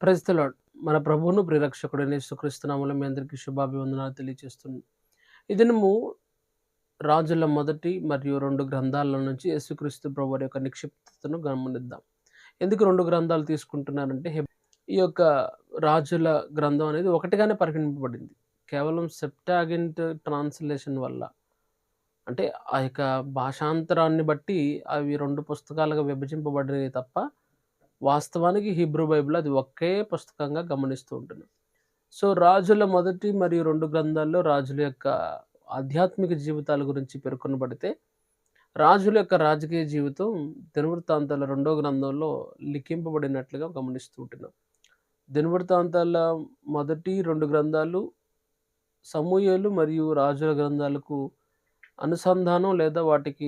Praise the lord. మన ప్రభువును ప్రియరక్షకుడైన యేసుక్రీస్తు నామములో మీ అందరికీ శుభాభివందనాలు తెలియజేస్తున్నాను. ఈ దినము రాజుల మొదటి మరియు 2 గ్రంథాల నుంచి యేసుక్రీస్తు ప్రభువారి యొక్క నిక్షిప్తతను గమనిద్దాం. ఎందుకు 2 గ్రంథాలు తీసుకుంటున్నానంటే ఈ యొక్క రాజుల గ్రంథం అనేది ఒకటిగానే పరిగణింపబడింది. కేవలం సెప్టాగింట్ ట్రాన్స్లేషన్ వల్ల, అంటే ఆ యొక్క భాషాంతరాన్ని బట్టి అవి 2 పుస్తకాలుగా విభజింపబడినవి తప్ప వాస్తవానికి హీబ్రూ బైబిల్ అది ఒకే పుస్తకంగా గమనిస్తూ ఉంటున్నాం. సో రాజుల మొదటి మరియు 2 గ్రంథాల్లో రాజుల యొక్క ఆధ్యాత్మిక జీవితాల గురించి పేర్కొనబడితే, రాజుల యొక్క రాజకీయ జీవితం దినవృత్తాంతాల 2వ గ్రంథంలో లిఖింపబడినట్లుగా గమనిస్తూ ఉంటున్నాం. దినవృత్తాంతాల మొదటి 2 గ్రంథాలు సమూయేలు మరియు రాజుల గ్రంథాలకు అనుసంధానం లేదా వాటికి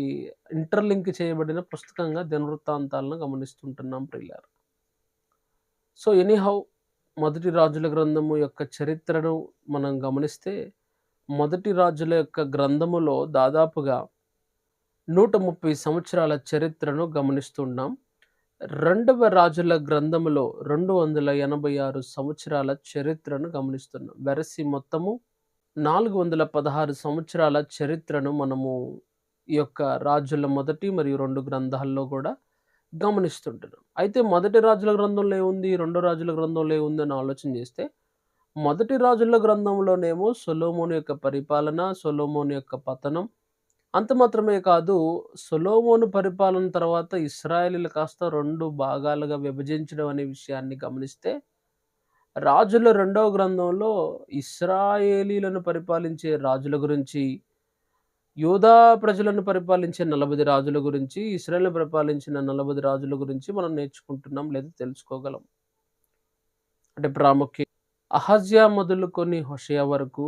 ఇంటర్లింక్ చేయబడిన పుస్తకంగా దినవృత్తాంతాలను గమనిస్తుంటున్నాం ప్రియులారా. సో ఎనీహౌ మొదటి రాజుల గ్రంథము యొక్క చరిత్రను మనం గమనిస్తే, మొదటి రాజుల యొక్క గ్రంథములో దాదాపుగా 130 సంవత్సరాల చరిత్రను గమనిస్తున్నాం. రెండవ రాజుల గ్రంథములో 286 సంవత్సరాల చరిత్రను గమనిస్తున్నాం. వెరసి మొత్తము 416 సంవత్సరాల చరిత్రను మనము ఈ యొక్క రాజుల మొదటి మరియు 2 గ్రంథాల్లో కూడా గమనిస్తుంటున్నాం. అయితే మొదటి రాజుల గ్రంథంలో ఏముంది, 2 రాజుల గ్రంథంలో ఏముంది అని ఆలోచన చేస్తే, మొదటి రాజుల గ్రంథంలోనేమో సొలొమోను యొక్క పరిపాలన, సొలొమోను యొక్క పతనం, అంత మాత్రమే కాదు, సొలొమోను పరిపాలన తర్వాత ఇశ్రాయేలీలు కాస్త 2 భాగాలుగా విభజించడం అనే విషయాన్ని గమనిస్తే, రాజుల 2వ గ్రంథంలో ఇశ్రాయేలీలను పరిపాలించే రాజుల గురించి, యూదా ప్రజలను పరిపాలించే 40 రాజుల గురించి, ఇశ్రాయేలు పరిపాలించిన 40 రాజుల గురించి మనం నేర్చుకుంటున్నాం లేదా తెలుసుకోగలం. అంటే ప్రాముఖ్యం అహజ్యా మొదలుకొని హోషేయ వరకు,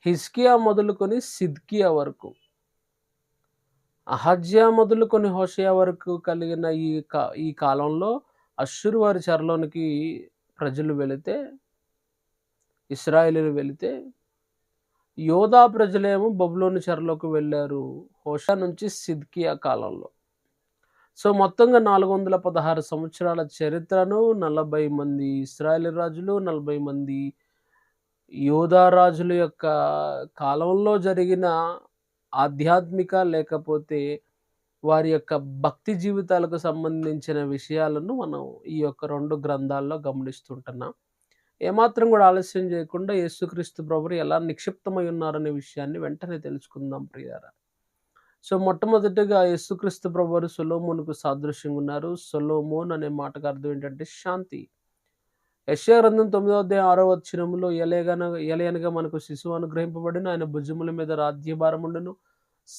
హిజ్కియా మొదలుకొని సిద్కియా వరకు, అహజ్యా మొదలుకొని హోషేయ వరకు కలిగిన ఈ కాలంలో అష్షూరు వారి చెరలోనికి ప్రజలు వెళితే, ఇశ్రాయేలీలు వెళితే, యోధా ప్రజలేమో బబులోను చెరలోకి వెళ్ళారు హోషేయ నుంచి సిద్కియా కాలంలో. సో మొత్తంగా 416 సంవత్సరాల చరిత్రను 40 మంది ఇశ్రాయేలు రాజులు, 40 మంది యోధా రాజుల యొక్క కాలంలో జరిగిన ఆధ్యాత్మిక లేకపోతే వారి యొక్క భక్తి జీవితాలకు సంబంధించిన విషయాలను మనం ఈ యొక్క 2 గ్రంథాల్లో గమనిస్తుంటున్నాం. ఏమాత్రం కూడా ఆలస్యం చేయకుండా యేసుక్రీస్తు ప్రభువు ఎలా నిక్షిప్తమై ఉన్నారనే విషయాన్ని వెంటనే తెలుసుకుందాం ప్రియారా. సో మొట్టమొదటిగా యేసుక్రీస్తు ప్రభువు సొలొమోనుకు సాదృశ్యంగా ఉన్నారు. సొలొమోన్ అనే మాటకు అర్థం ఏంటంటే శాంతి. యెషయా గ్రంథం 9వ అధ్యాయం 6వ వచనములో ఎలయనగా మనకు శిశువు అనుగ్రహింపబడిన, ఆయన భుజముల మీద రాజ్యభారముండును,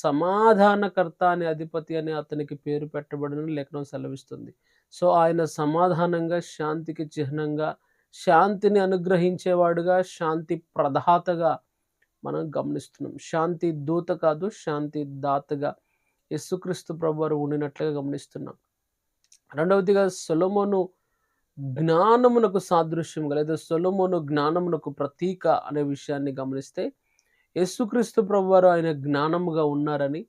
సమాధానకర్త అనే అధిపతి అని అతనికి పేరు పెట్టబడిన లేఖనం సెలవిస్తుంది. సో ఆయన సమాధానంగా, శాంతికి చిహ్నంగా, శాంతిని అనుగ్రహించేవాడుగా, శాంతి ప్రదాతగా మనం గమనిస్తున్నాం. శాంతి దూత కాదు, శాంతి దాతగా యేసుక్రీస్తు ప్రభువారు ఉండినట్లుగా గమనిస్తున్నాం. రెండవదిగా సొలొమోను జ్ఞానమునకు సాదృశ్యంగా లేదా సొలొమోను జ్ఞానమునకు ప్రతీక అనే విషయాన్ని గమనిస్తే, యేసుక్రీస్తు ప్రభువారు ఆయన జ్ఞానముగా ఉన్నారని,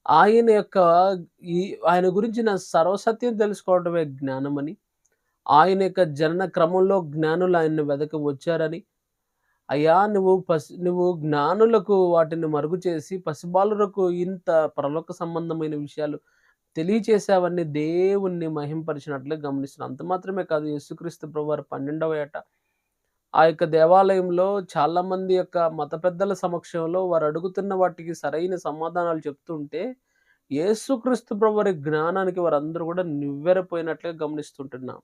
ఆయన యొక్క ఆయన గురించిన సర్వసత్యం తెలుసుకోవడమే జ్ఞానమని, ఆయన యొక్క జనన క్రమంలో జ్ఞానులు ఆయన్ని వెదకి వచ్చారని, అయ్యా నువ్వు జ్ఞానులకు వాటిని మరుగు చేసి పసిబాలురకు ఇంత పరలోక సంబంధమైన విషయాలు తెలియచేసావని దేవుణ్ణి మహింపరిచినట్లుగా గమనిస్తున్నాం. అంత మాత్రమే కాదు, యేసుక్రీస్తు ప్రభువారు 12వ ఏట ఆ యొక్క దేవాలయంలో చాలామంది యొక్క మత పెద్దల సమక్షంలో వారు అడుగుతున్న వాటికి సరైన సమాధానాలు చెప్తుంటే, యేసుక్రీస్తు ప్రభువారి జ్ఞానానికి వారందరూ కూడా నివ్వెరపోయినట్లుగా గమనిస్తుంటున్నాం.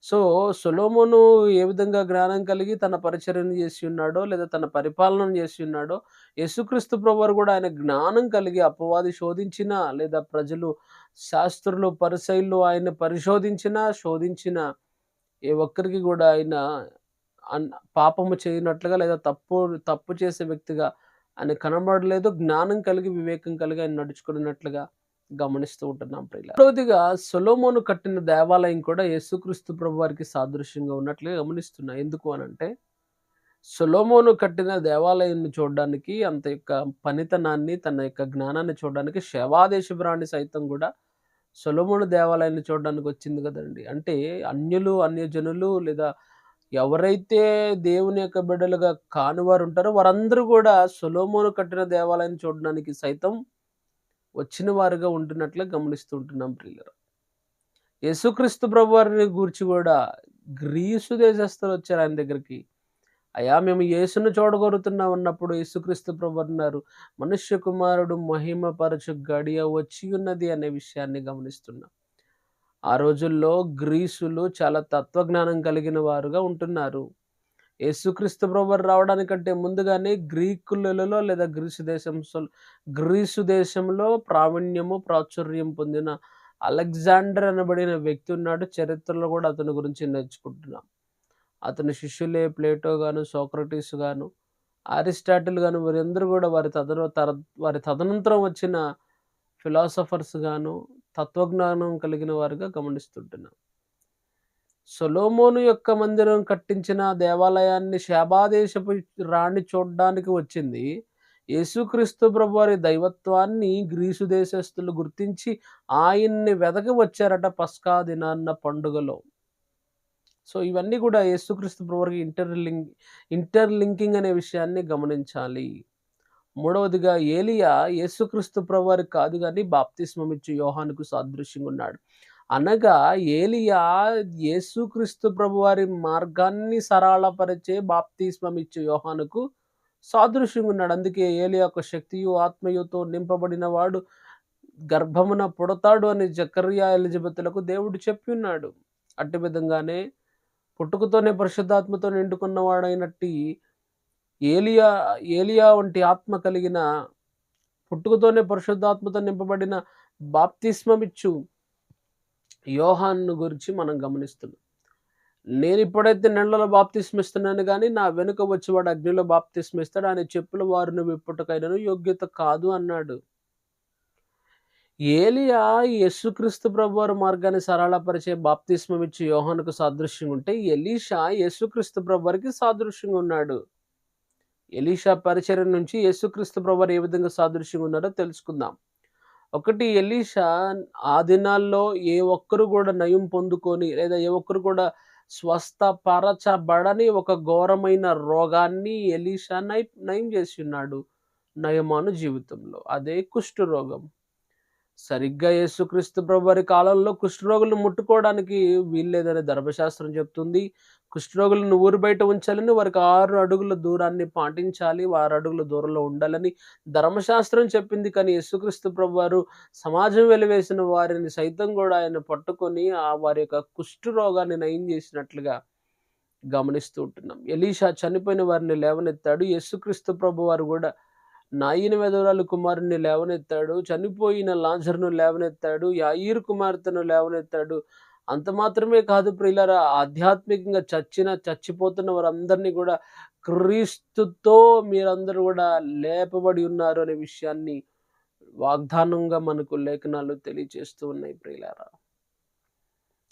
సో సొలొమోను ఏ విధంగా జ్ఞానం కలిగి తన పరిచర్యను చేసి ఉన్నాడో లేదా తన పరిపాలన చేసి ఉన్నాడో, యేసుక్రీస్తు ప్రభువారు కూడా ఆయన జ్ఞానం కలిగి అపవాది శోధించినా లేదా ప్రజలు, శాస్త్రులు, పరిసయ్యులు ఆయన్ని శోధించిన ఏ ఒక్కరికి కూడా ఆయన పాపము చేయనట్లుగా లేదా తప్పు చేసే వ్యక్తిగా ఆయన కనబడలేదు. జ్ఞానం కలిగి, వివేకం కలిగి ఆయన నడుచుకున్నట్లుగా గమనిస్తూ ఉంటున్నాం ప్రియులారా. రెండవదిగా సొలొమోను కట్టిన దేవాలయం కూడా యేసుక్రీస్తు ప్రభువారికి సాదృశ్యంగా ఉన్నట్లుగా గమనిస్తున్నాం. ఎందుకు అనంటే, సొలొమోను కట్టిన దేవాలయాన్ని చూడడానికి అంత యొక్క పనితనాన్ని, తన యొక్క జ్ఞానాన్ని చూడడానికి శేవాదేశపు రాణి సైతం గూడా సొలొమోను దేవాలయాన్ని చూడడానికి వచ్చింది గదండీ! అంటే అన్యులు, అన్యజనులు లేదా ఎవరైతే దేవుని యొక్క బిడ్డలుగా కానివారుంటారో వారందరూ గూడా సొలొమోను కట్టిన దేవాలయాన్ని చూడడానికి సైతం వచ్చిన వారుగా ఉంటున్నట్లుగా గమనిస్తూ ఉంటున్నాం ప్రియులారా. యేసుక్రీస్తు ప్రభువారిని గూర్చి గూడా గ్రీసు దేశస్థులొచ్చారు ఆయన దగ్గరికి. అయ్యా! మేము యేసును చూడగోరుతున్నాం అన్నప్పుడు యేసుక్రీస్తు ప్రభువన్నారు, మనుష్య కుమారుడు మహిమపరచు గడియ వచ్చి ఉన్నది అనే విషయాన్ని గమనిస్తున్నాం. ఆ రోజుల్లో గ్రీసులు చాలా తత్వజ్ఞానం కలిగిన వారుగా ఉంటున్నారు. యేసుక్రీస్తు ప్రభువారు రావడానికంటే ముందుగానే గ్రీకులలో లేదా గ్రీసు దేశంలో ప్రావీణ్యము, ప్రాచుర్యం పొందిన అలెగ్జాండర్ అనబడిన వ్యక్తి ఉన్నాడు. చరిత్రలో కూడా అతని గురించి నేర్చుకుంటున్నాం. అతని శిష్యులే ప్లేటో గాను, సోక్రటీస్ గాను, అరిస్టాటిల్ గాను వీరందరూ గూడా వారి తదనంతరం వచ్చిన ఫిలాసఫర్స్ గాను, తత్వజ్ఞానం కలిగిన వారుగా గమనిస్తుంటున్నాం. సొలొమోను యొక్క మందిరం కట్టించిన దేవాలయాన్ని శేబాదేశపు రాణి చూడ్డానికి వచ్చింది. యేసుక్రీస్తు ప్రభువారి దైవత్వాన్ని గ్రీసు దేశస్థులు గుర్తించి ఆయన్ని వెదకి వచ్చారట పస్కా దినాన్న పండుగలో. సో, ఇవన్నీ గూడా యేసుక్రీస్తు ప్రభువారికి ఇంటర్లింకింగ్ అనే విషయాన్ని గమనించాలి. మూడవదిగా ఏలియా యేసుక్రీస్తు ప్రభువారికి కాదు గానీ బాప్తిస్మమిచ్చు యోహానుకు సాదృశ్యంగా ఉన్నాడు. అనగా ఏలియా యేసుక్రీస్తు ప్రభువారి మార్గాన్ని సరళపరిచే బాప్తిస్మమిచ్చు యోహానుకు సాదృశ్యంగా ఉన్నాడు. అందుకే ఏలియా ఒక శక్తియు, ఆత్మయుతో నింపబడిన వాడు గర్భమున పుడతాడు అని జకర్యా, ఎలిజబెతులకు దేవుడు చెప్పి ఉన్నాడు. అట్టి విధంగానే పుట్టుకతోనే పరిశుద్ధాత్మతో నిండుకున్నవాడైనట్టి ఏలియా ఏలియా వంటి ఆత్మ కలిగిన పుట్టుకతోనే పరిశుద్ధాత్మతో నింపబడిన బాప్తిస్మమిచ్చు యోహాను గురించి మనం గమనిస్తున్నాం. నేనిప్పుడైతే నీళ్లలో బాప్తిస్మిస్తున్నాను గానీ నా వెనుక వచ్చేవాడు అగ్నిలో బాప్తిస్మిస్తాడు. ఆయన చెప్పుల వారిని విప్పుటకైనను యోగ్యత కాదు అన్నాడు. ఏలియా యేసుక్రీస్తు ప్రభువారి మార్గాన్ని సరళపరిచే బాప్తిస్మమిచ్చి యోహానుకు సాదృశ్యంగా ఉంటే, ఎలీషా యేసుక్రీస్తు ప్రభువారికి సాదృశ్యంగా ఉన్నాడు. ఎలీషా పరిచర్య నుంచి యేసుక్రీస్తు ప్రభువారు ఏ విధంగా సాదృశ్యంగా ఉన్నారో తెలుసుకుందాం. ఒకటి, ఎలీషా ఆ దినాల్లో ఏ ఒక్కరు కూడా నయం పొందుకొని లేదా ఏ ఒక్కరు కూడా స్వస్థపరచబడని ఒక ఘోరమైన రోగాన్ని ఎలీషా నయం చేసి ఉన్నాడు నయమాను జీవితంలో. అదే కుష్టు రోగం. సరిగ్గా యేసుక్రీస్తు ప్రభువారి కాలంలో కుష్ఠరోగులను ముట్టుకోవడానికి వీల్లేదని ధర్మశాస్త్రం చెప్తుంది. కుష్ఠరోగులను ఊరు బయట ఉంచాలని, వారికి 6 అడుగుల దూరాన్ని పాటించాలి, 6 అడుగుల దూరంలో ఉండాలని ధర్మశాస్త్రం చెప్పింది. కానీ యేసుక్రీస్తు ప్రభువారు సమాజం వెలివేసిన వారిని సైతం కూడా ఆయన పట్టుకొని వారి యొక్క కుష్ఠరోగాన్ని నయం చేసినట్లుగా గమనిస్తూ ఉంటున్నాం. ఎలీషా చనిపోయిన వారిని లేవనెత్తాడు. యేసుక్రీస్తు ప్రభువారు కూడా నాయీని వెధవరాలు కుమారుణ్ణి లేవనెత్తాడు. చనిపోయిన లాజరును లేవనెత్తాడు. యాయీరు కుమార్తెను లేవనెత్తాడు. అంత మాత్రమే కాదు ప్రియులారా, ఆధ్యాత్మికంగా చచ్చిపోతున్న వారందరినీ కూడా క్రీస్తుతో మీరందరూ కూడా లేపబడి ఉన్నారు అనే విషయాన్ని వాగ్దానంగా మనకు లేఖనాలు తెలియజేస్తూ ఉన్నాయి ప్రియులారా.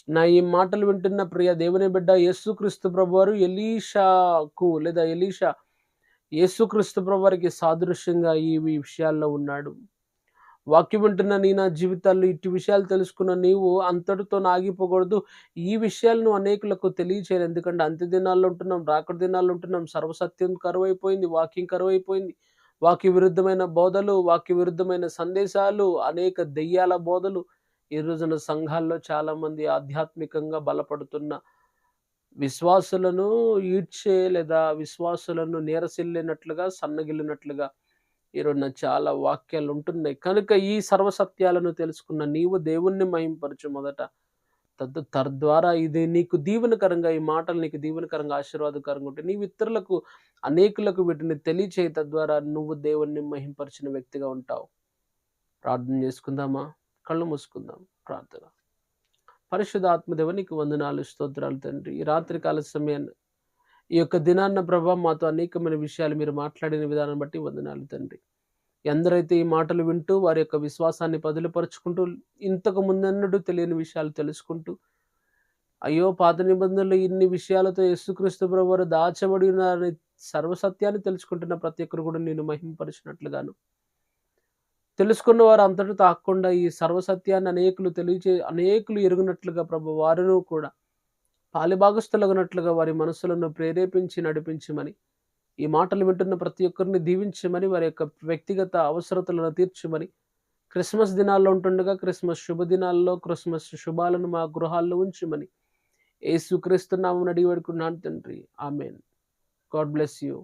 నా ఈ మాటలు వింటున్న ప్రియ దేవుని బిడ్డ, యేసుక్రీస్తు ప్రభువారు ఎలీషా యేసుక్రీస్తు ప్రభువారికి సాదృశ్యంగా ఈ విషయాల్లో ఉన్నాడు. వాక్యం వింటున్న నా జీవితాల్లో ఇట్టి విషయాలు తెలుసుకున్న నీవు అంతటితో ఆగిపోకూడదు. ఈ విషయాలను అనేకులకు తెలియచేయాలి. ఎందుకంటే అంత్య దినాల్లో ఉంటున్నాం, రాకడ దినాల్లో ఉంటున్నాం. సర్వసత్యం కరువైపోయింది, వాక్యం కరువైపోయింది. వాక్య విరుద్ధమైన బోధలు, వాక్య విరుద్ధమైన సందేశాలు, అనేక దెయ్యాల బోధలు ఈ రోజున సంఘాల్లో చాలామంది ఆధ్యాత్మికంగా బలపడుతున్న విశ్వాసులను ఈడ్చే లేదా విశ్వాసులను నీరసిల్లినట్లుగా, సన్నగిల్లినట్లుగా ఈరోజున చాలా వాక్యాలు ఉంటున్నాయి. కనుక ఈ సర్వసత్యాలను తెలుసుకున్న నీవు దేవుణ్ణి మహింపరచు మొదట. తద్వారా ఇది నీకు దీవెనకరంగా, ఈ మాటలు నీకు దీవెనకరంగా, ఆశీర్వాదకరంగా ఉంటే నీవు ఇతరులకు, అనేకులకు వీటిని తెలియచేయి. తద్వారా నువ్వు దేవుణ్ణి మహింపరిచిన వ్యక్తిగా ఉంటావు. ప్రార్థన చేసుకుందామా? కళ్ళు మూసుకుందాం. ప్రార్థన. పరిశుద్ధ ఆత్మదేవ నీకు వందనాలు, స్తోత్రాలు తండ్రి. ఈ రాత్రికాల సమయాన్ని, ఈ యొక్క దినాన్న ప్రభా మాతో అనేకమైన విషయాలు మీరు మాట్లాడిన విధానం బట్టి వందనాలు తండ్రి. ఎందరైతే ఈ మాటలు వింటూ వారి యొక్క విశ్వాసాన్ని పదిలపరుచుకుంటూ ఇంతకు ముందన్నట్టు తెలియని విషయాలు తెలుసుకుంటూ అయ్యో, పాత నిబంధనలు ఇన్ని విషయాలతో యేసుక్రీస్తు ప్రభువారు దాచబడి ఉన్నారని సర్వసత్యాన్ని తెలుసుకుంటున్న ప్రతి ఒక్కరు కూడా నిన్ను మహిమపరిచినట్లుగాను, తెలుసుకున్న వారు అంతటా తాకుండా ఈ సర్వసత్యాన్ని అనేకులు ఎరుగునట్లుగా ప్రభు వారును కూడా పాలిభాగస్థులగునట్లుగా వారి మనసులను ప్రేరేపించి నడిపించమని, ఈ మాటలు వింటున్న ప్రతి ఒక్కరిని దీవించమని, వారి యొక్క వ్యక్తిగత అవసరతలను తీర్చమని, క్రిస్మస్ దినాల్లో ఉంటుండగా క్రిస్మస్ శుభదినాల్లో క్రిస్మస్ శుభాలను మా గృహాల్లో ఉంచమని యేసుక్రీస్తు నామమున అడిగి వేడుకున్నాను తండ్రి. ఆమేన్. God bless you.